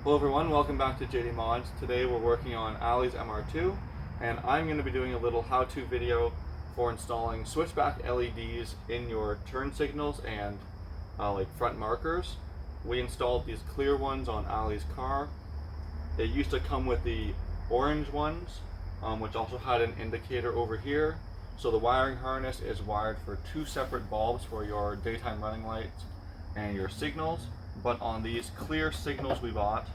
Hello everyone, welcome back to JDMods. Today we're working on Ellie's MR2 and I'm going to be doing a little how-to video for installing switchback LEDs in your turn signals and like front markers. We installed these clear ones on Ellie's car. It used to come with the orange ones, which also had an indicator over here. So the wiring harness is wired for two separate bulbs for your daytime running lights and your signals. But on these clear signals we bought,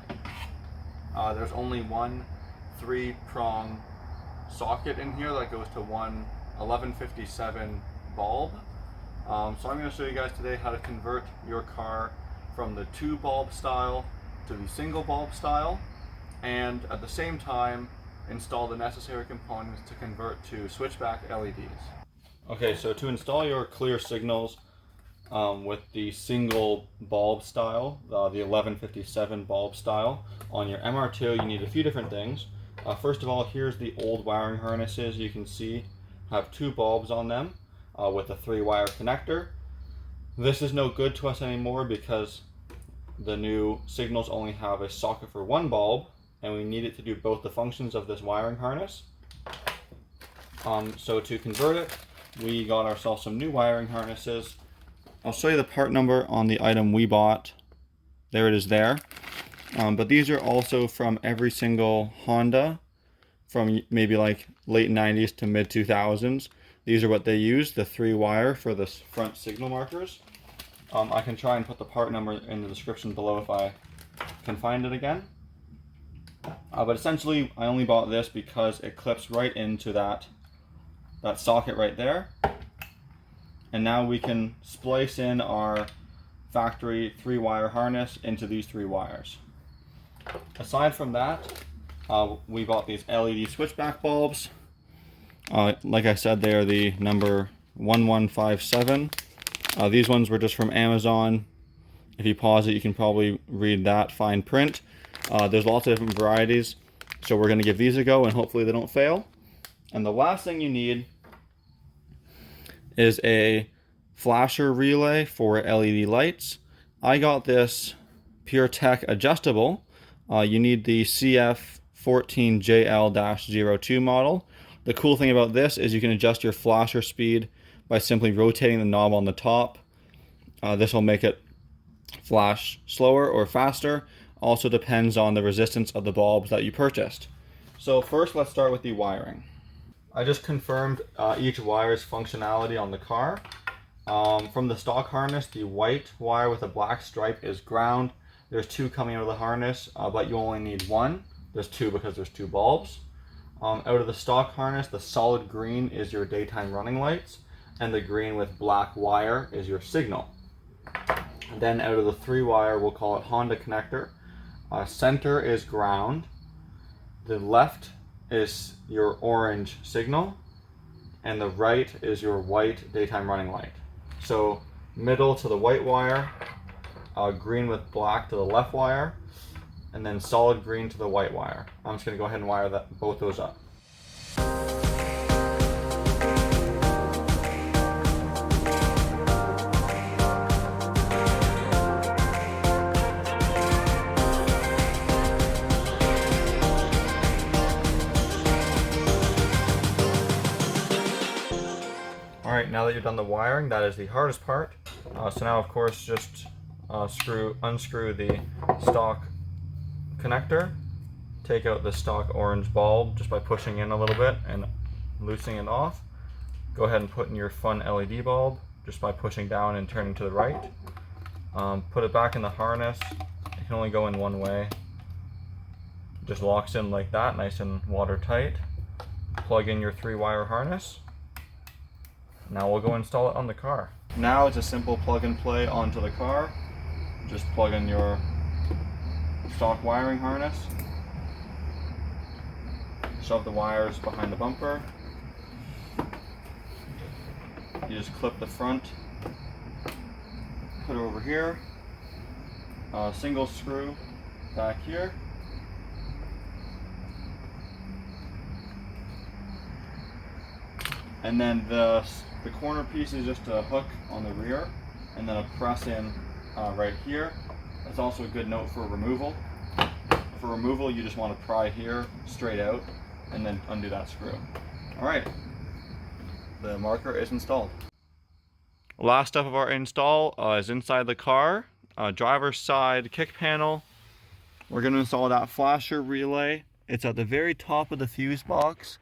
there's only one 3-prong socket in here that goes to one 1157 bulb. So I'm going to show you guys today how to convert your car from the 2-bulb style to the single bulb style, and at the same time install the necessary components to convert to switchback LEDs. Okay, so to install your clear signals with the single bulb style, the 1157 bulb style, on your MR2 you need a few different things. First of all, here's the old wiring harnesses. You can see have 2 bulbs on them with a 3-wire connector. This is no good to us anymore because the new signals only have a socket for 1 bulb, and we need it to do both the functions of this wiring harness. So to convert it, we got ourselves some new wiring harnesses. I'll show you the part number on the item we bought. There it is there. But these are also from every single Honda from maybe like late 90s to mid 2000s. These are what they use, the 3-wire for the front signal markers. I can try and put the part number in the description below if I can find it again. But essentially I only bought this because it clips right into that socket right there. And now we can splice in our factory 3-wire harness into these 3 wires. Aside from that, we bought these LED switchback bulbs. Like I said, they are the number 1157. These ones were just from Amazon. If you pause it, you can probably read that fine print. There's lots of different varieties, so we're going to give these a go and hopefully they don't fail. And the last thing you need is a flasher relay for LED lights. I got this PureTech adjustable. You need the CF14JL-02 model. The cool thing about this is you can adjust your flasher speed by simply rotating the knob on the top. This will make it flash slower or faster. Also depends on the resistance of the bulbs that you purchased. So first, let's start with the wiring. I just confirmed each wire's functionality on the car. From the stock harness, the white wire with a black stripe is ground. There's 2 coming out of the harness, but you only need 1. There's 2 because there's 2 bulbs. Out of the stock harness, the solid green is your daytime running lights, and the green with black wire is your signal. And then out of the 3-wire, we'll call it Honda connector. Center is ground. The left is your orange signal, and the right is your white daytime running light. So middle to the white wire, green with black to the left wire, and then solid green to the white wire. I'm just going to go ahead and wire both those up. Alright, now that you've done the wiring, that is the hardest part. So now, of course, just unscrew the stock connector. Take out the stock orange bulb just by pushing in a little bit and loosening it off. Go ahead and put in your fun LED bulb just by pushing down and turning to the right. Put it back in the harness. It can only go in one way. Just locks in like that, nice and watertight. Plug in your 3-wire harness. Now we'll go install it on the car. Now it's a simple plug and play onto the car. Just plug in your stock wiring harness. Shove the wires behind the bumper. You just clip the front, put it over here. Single screw back here. And then the corner piece is just a hook on the rear, and then a press in right here. That's also a good note for removal. for removal, you just want to pry here straight out and then undo that screw. All right, the marker is installed. Last step of our install is inside the car, driver's side kick panel. We're going to install that flasher relay. It's at the very top of the fuse box.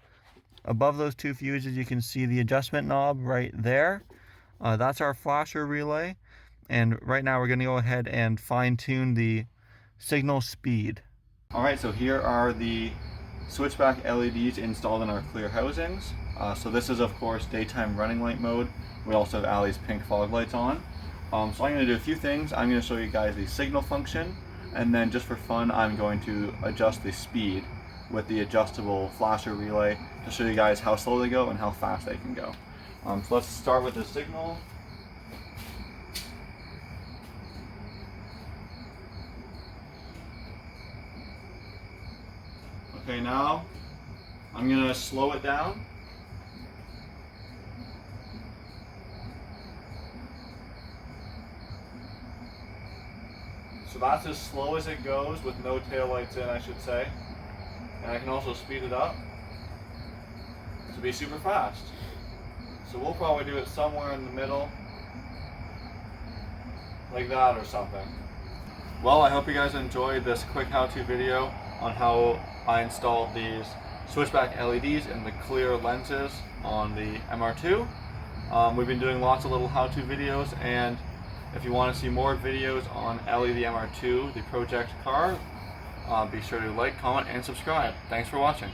Above those two fuses, you can see the adjustment knob right there. That's our flasher relay. And right now we're going to go ahead and fine tune the signal speed. All right, so here are the switchback LEDs installed in our clear housings. So this is of course daytime running light mode. We also have Allie's pink fog lights on. So I'm going to do a few things. I'm going to show you guys the signal function, and then just for fun I'm going to adjust the speed with the adjustable flasher relay to show you guys how slow they go and how fast they can go. So let's start with the signal. Okay, now I'm going to slow it down. So that's as slow as it goes with no taillights in, I should say. And I can also speed it up to be super fast. So we'll probably do it somewhere in the middle, like that or something. Well, I hope you guys enjoyed this quick how-to video on how I installed these switchback LEDs in the clear lenses on the MR2. We've been doing lots of little how-to videos, and if you want to see more videos on Ellie the MR2, the project car, be sure to like, comment, and subscribe. Thanks for watching.